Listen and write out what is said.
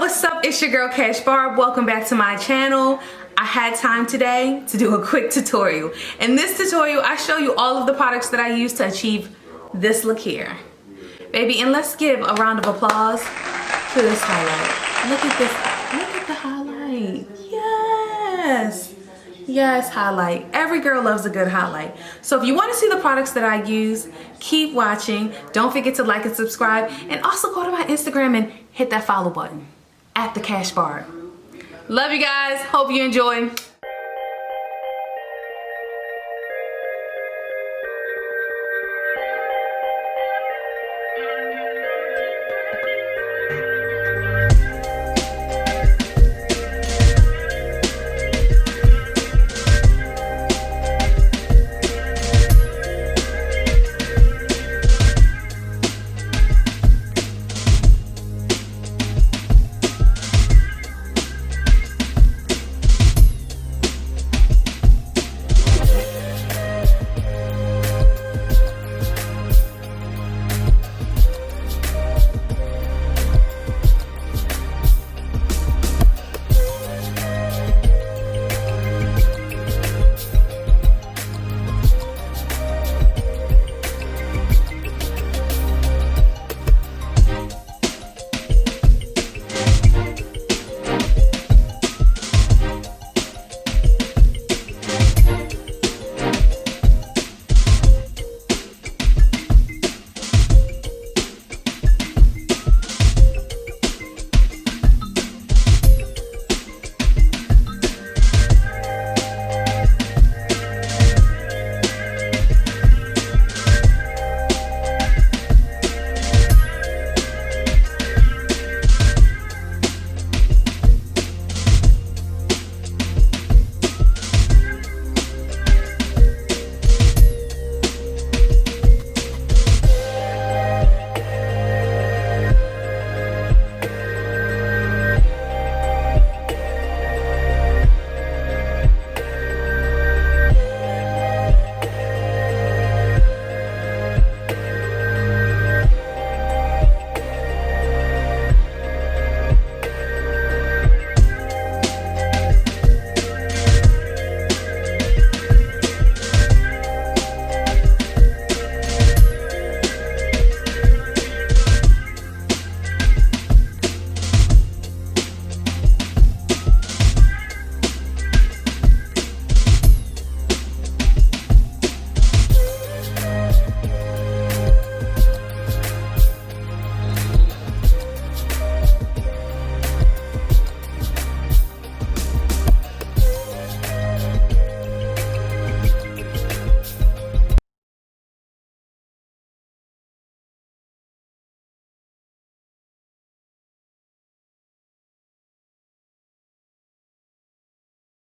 what's up? It's your girl Cash Barb. Welcome back to my channel. I had time today to do a quick tutorial. In this tutorial, I show you all of the products that I use to achieve this look here. Baby, and let's give a round of applause to this highlight. Look at this. Look at the highlight. Yes. Yes, highlight. Every girl loves a good highlight. So if you want to see the products that I use, keep watching. Don't forget to like and subscribe. And also go to my Instagram and hit that follow button. @TheKASHBrand. Love you guys. Hope you enjoy.